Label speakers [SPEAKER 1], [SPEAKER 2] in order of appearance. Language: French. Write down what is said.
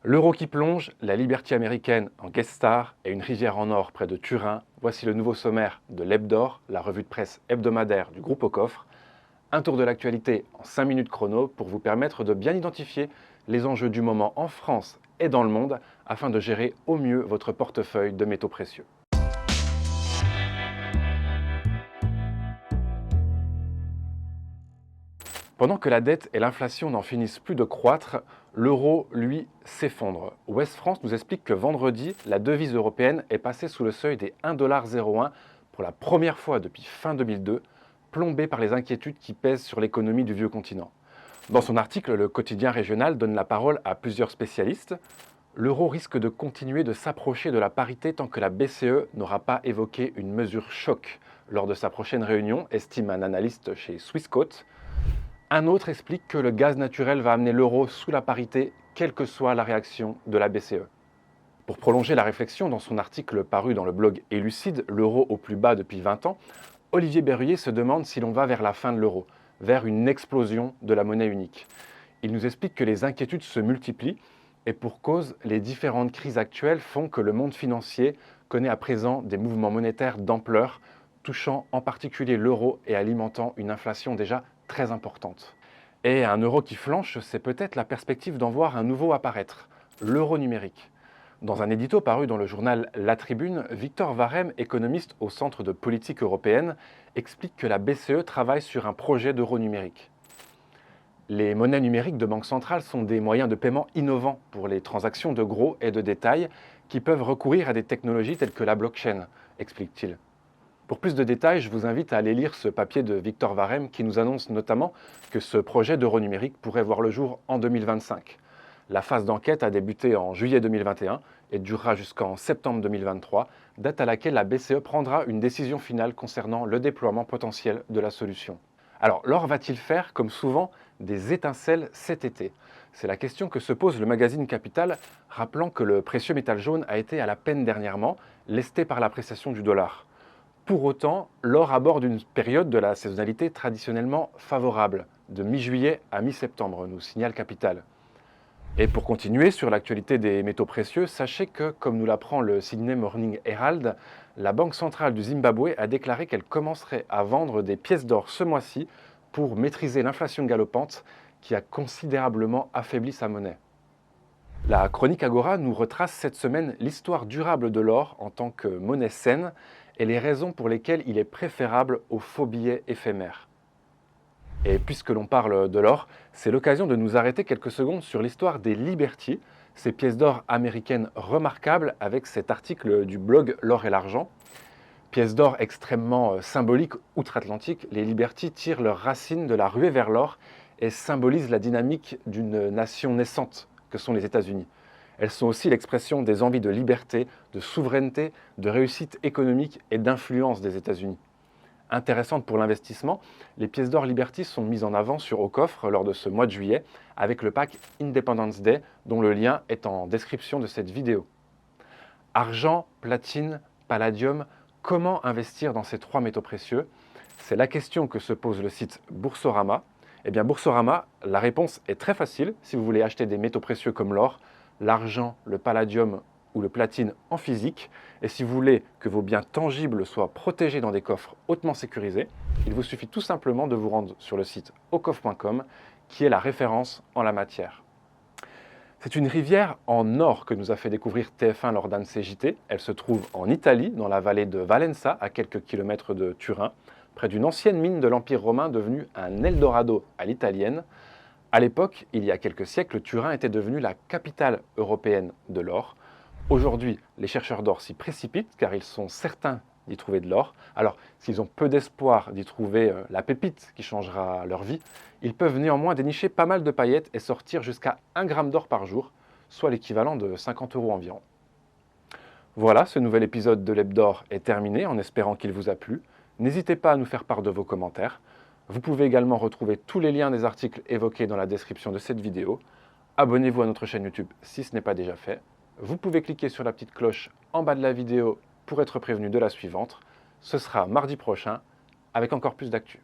[SPEAKER 1] L'euro qui plonge, la liberté américaine en guest star et une rivière en or près de Turin, voici le nouveau sommaire de l'Hebdor, la revue de presse hebdomadaire du groupe Au Coffre. Un tour de l'actualité en 5 minutes chrono pour vous permettre de bien identifier les enjeux du moment en France et dans le monde afin de gérer au mieux votre portefeuille de métaux précieux. Pendant que la dette et l'inflation n'en finissent plus de croître, l'euro, lui, s'effondre. Ouest France nous explique que vendredi, la devise européenne est passée sous le seuil des 1,01$ pour la première fois depuis fin 2002, plombée par les inquiétudes qui pèsent sur l'économie du vieux continent. Dans son article, le quotidien régional donne la parole à plusieurs spécialistes. L'euro risque de continuer de s'approcher de la parité tant que la BCE n'aura pas évoqué une mesure choc lors de sa prochaine réunion, estime un analyste chez Swissquote. Un autre explique que le gaz naturel va amener l'euro sous la parité, quelle que soit la réaction de la BCE. Pour prolonger la réflexion, dans son article paru dans le blog Élucide, l'euro au plus bas depuis 20 ans, Olivier Berruyer se demande si l'on va vers la fin de l'euro, vers une explosion de la monnaie unique. Il nous explique que les inquiétudes se multiplient et pour cause, les différentes crises actuelles font que le monde financier connaît à présent des mouvements monétaires d'ampleur, touchant en particulier l'euro et alimentant une inflation déjà très importante. Et un euro qui flanche, c'est peut-être la perspective d'en voir un nouveau apparaître, l'euro numérique. Dans un édito paru dans le journal La Tribune, Victor Varem, économiste au Centre de politique européenne, explique que la BCE travaille sur un projet d'euro numérique. Les monnaies numériques de banque centrale sont des moyens de paiement innovants pour les transactions de gros et de détail qui peuvent recourir à des technologies telles que la blockchain, explique-t-il. Pour plus de détails, je vous invite à aller lire ce papier de Victor Varem qui nous annonce notamment que ce projet d'euro numérique pourrait voir le jour en 2025. La phase d'enquête a débuté en juillet 2021 et durera jusqu'en septembre 2023, date à laquelle la BCE prendra une décision finale concernant le déploiement potentiel de la solution. Alors, l'or va-t-il faire, comme souvent, des étincelles cet été? C'est la question que se pose le magazine Capital, rappelant que le précieux métal jaune a été à la peine dernièrement, lesté par l'appréciation du dollar. Pour autant, l'or aborde une période de la saisonnalité traditionnellement favorable, de mi-juillet à mi-septembre, nous signale Capital. Et pour continuer sur l'actualité des métaux précieux, sachez que, comme nous l'apprend le Sydney Morning Herald, la Banque centrale du Zimbabwe a déclaré qu'elle commencerait à vendre des pièces d'or ce mois-ci pour maîtriser l'inflation galopante qui a considérablement affaibli sa monnaie. La chronique Agora nous retrace cette semaine l'histoire durable de l'or en tant que monnaie saine et les raisons pour lesquelles il est préférable aux faux billets éphémères. Et puisque l'on parle de l'or, c'est l'occasion de nous arrêter quelques secondes sur l'histoire des Liberty, ces pièces d'or américaines remarquables avec cet article du blog L'or et l'argent. Pièces d'or extrêmement symboliques outre-Atlantique, les Liberty tirent leurs racines de la ruée vers l'or et symbolisent la dynamique d'une nation naissante que sont les États-Unis. Elles sont aussi l'expression des envies de liberté, de souveraineté, de réussite économique et d'influence des États-Unis. Intéressantes pour l'investissement, les pièces d'or Liberty sont mises en avant sur Au Coffre lors de ce mois de juillet avec le pack Independence Day dont le lien est en description de cette vidéo. Argent, platine, palladium, comment investir dans ces trois métaux précieux? C'est la question que se pose le site Boursorama. Eh bien Boursorama, la réponse est très facile si vous voulez acheter des métaux précieux comme l'or, l'argent, le palladium ou le platine en physique. Et si vous voulez que vos biens tangibles soient protégés dans des coffres hautement sécurisés, il vous suffit tout simplement de vous rendre sur le site aucoffre.com qui est la référence en la matière. C'est une rivière en or que nous a fait découvrir TF1 lors d'un de ses JT. Elle se trouve en Italie, dans la vallée de Valenza, à quelques kilomètres de Turin, près d'une ancienne mine de l'Empire romain devenue un Eldorado à l'italienne. À l'époque, il y a quelques siècles, Turin était devenue la capitale européenne de l'or. Aujourd'hui, les chercheurs d'or s'y précipitent car ils sont certains d'y trouver de l'or. Alors, s'ils ont peu d'espoir d'y trouver la pépite qui changera leur vie, ils peuvent néanmoins dénicher pas mal de paillettes et sortir jusqu'à 1 gramme d'or par jour, soit l'équivalent de 50 € environ. Voilà, ce nouvel épisode de l'Hebdor est terminé en espérant qu'il vous a plu. N'hésitez pas à nous faire part de vos commentaires. Vous pouvez également retrouver tous les liens des articles évoqués dans la description de cette vidéo. Abonnez-vous à notre chaîne YouTube si ce n'est pas déjà fait. Vous pouvez cliquer sur la petite cloche en bas de la vidéo pour être prévenu de la suivante. Ce sera mardi prochain avec encore plus d'actu.